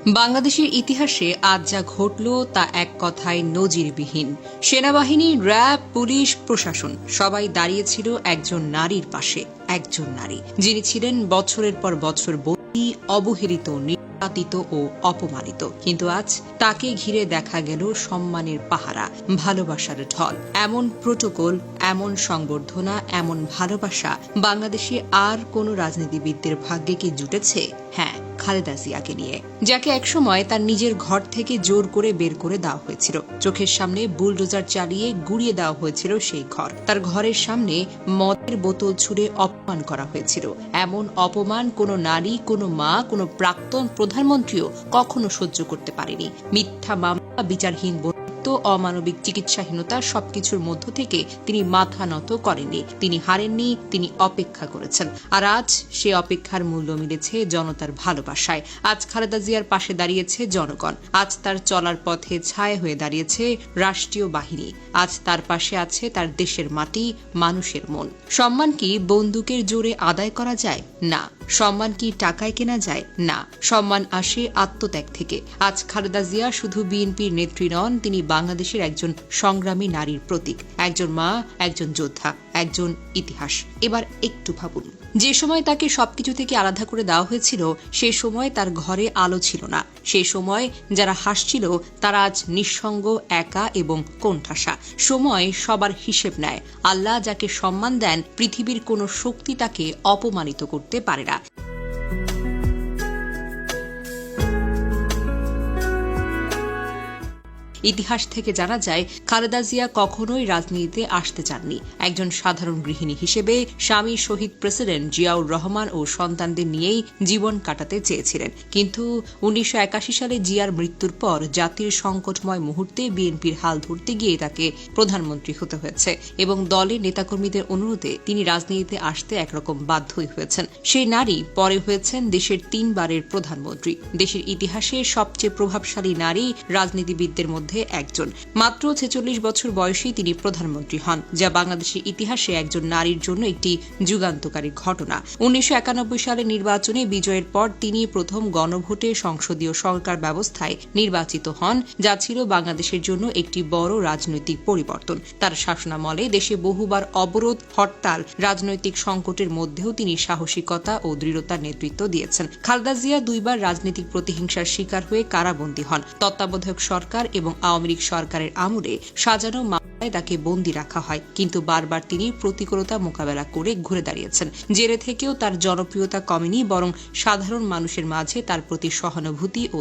বাংলাদেশের ইতিহাসে আজ যা ঘটল তা এক কথায় নজিরবিহীন। সেনাবাহিনী, র্যাব, পুলিশ, প্রশাসন সবাই দাঁড়িয়েছিল একজন নারীর পাশে। একজন নারী যিনি ছিলেন বছরের পর বছর বন্দী, অবহেলিত, নির্যাতিত ও অপমানিত। কিন্তু আজ তাকে ঘিরে দেখা গেল সম্মানের পাহারা, ভালোবাসার ঢল। এমন প্রোটোকল, এমন সংবর্ধনা, এমন ভালোবাসা বাংলাদেশে আর কোনো রাজনীতিবিদদের ভাগ্যে কি জুটেছে? হ্যাঁ, খালেদা জিয়াকে নিয়ে, যাকে একসময় তার নিজের ঘর থেকে জোর করে বের করে দেওয়া হয়েছিল। চোখের সামনে বুলডোজার চালিয়ে গুড়িয়ে দেওয়া হয়েছিল সেই ঘর। তার ঘরের সামনে মদের বোতল ছুঁড়ে অপমান করা হয়েছিল। এমন অপমান কোনো নারী, কোনো মা, কোনো প্রাক্তন প্রধানমন্ত্রীও কখনো সহ্য করতে পারেনি। মিথ্যা মামলা, বিচারহীন অমানবিক চিকিৎসাহীনতা, সবকিছুর মধ্য থেকে তিনি মাথা নত করেননি। তিনি হারেননি, তিনি অপেক্ষা করেছেন। আর আজ সে অপেক্ষার মূল্য মিলেছে জনতার ভালোবাসায়। আজ খালেদা জিয়ার পাশে দাঁড়িয়েছে জনগণ। আজ তার চলার পথে ছায়া হয়ে দাঁড়িয়েছে রাষ্ট্রীয় বাহিনী। আজ তার পাশে আছে তার দেশের মাটি, মানুষের মন। সম্মান কি বন্দুকের জোরে আদায় করা যায়? না। সম্মান কি টাকায় কেনা যায়? না। সম্মান আসে আত্মত্যাগ থেকে। আজ খালেদা জিয়া শুধু বিএনপির নেত্রী নন, তিনি বাংলাদেশের একজন সংগ্রামী নারীর প্রতীক, একজন মা, একজন যোদ্ধা, একজন ইতিহাস। এবার একটু ভাবুন, যে সময় তাকে সবকিছু থেকে আলাদা করে দেওয়া হয়েছিল, সে সময় তার ঘরে আলো ছিল না। সে সময় যারা হাসছিল তারা আজ নিঃসঙ্গ, একা এবং কোণঠাসা। সময় সবার হিসেব নেয়। আল্লাহ যাকে সম্মান দেন, পৃথিবীর কোনো শক্তি তাকে অপমানিত করতে পারে না। ইতিহাস থেকে জানা যায়, খালেদা জিয়া কখনোই রাজনীতিতে আসতে চাননি। একজন সাধারণ গৃহিণী হিসেবে স্বামী শহীদ প্রেসিডেন্ট জিয়াউর রহমান ও সন্তানদের নিয়েই জীবন কাটাতে চেয়েছিলেন। কিন্তু 1981 সালে জিয়ার মৃত্যুর পর জাতির সংকটময় মুহূর্তে বিএনপির হাল ধরতে গিয়ে তাকে প্রধানমন্ত্রী হতে হয়েছে এবং দলের নেতাকর্মীদের অনুরোধে তিনি রাজনীতিতে আসতে একরকম বাধ্যই হয়েছেন। সেই নারী পরে হয়েছেন দেশের 3 বারের প্রধানমন্ত্রী। দেশের ইতিহাসে সবচেয়ে প্রভাবশালী নারী রাজনীতিবিদদের মধ্যে একজন। মাত্র 46 বছর বয়সেই তিনি প্রধানমন্ত্রী হন, যা বাংলাদেশের ইতিহাসে একজন নারীর জন্য একটি যুগান্তকারী ঘটনা। 1991 সালে নির্বাচনে বিজয়ের পর তিনি প্রথম গণভোটে সংসদীয় সরকার ব্যবস্থায় নির্বাচিত হন, যা ছিল বাংলাদেশের জন্য একটি বড় রাজনৈতিক পরিবর্তন। তার শাসনামলে দেশে বহুবার অবরোধ, হরতাল, রাজনৈতিক সংকটের মধ্যেও তিনি সাহসিকতা ও দৃঢ়তার নেতৃত্ব দিয়েছেন। খালেদা জিয়া 2 বার রাজনৈতিক প্রতিহিংসার শিকার হয়ে কারাবন্দী হন। তত্ত্বাবধায়ক সরকার এবং আওয়ামী লীগ সরকারের আমলে সাজানো মামলায় তাকে বন্দী রাখা হয়, কিন্তু বারবার তিনি প্রতিকূলতা মোকাবেলা করে ঘুরে দাঁড়িয়েছেন। জেলে থেকেও তার জনপ্রিয়তা কমেনি, বরং সাধারণ মানুষের মাঝে তার প্রতি সহানুভূতি ও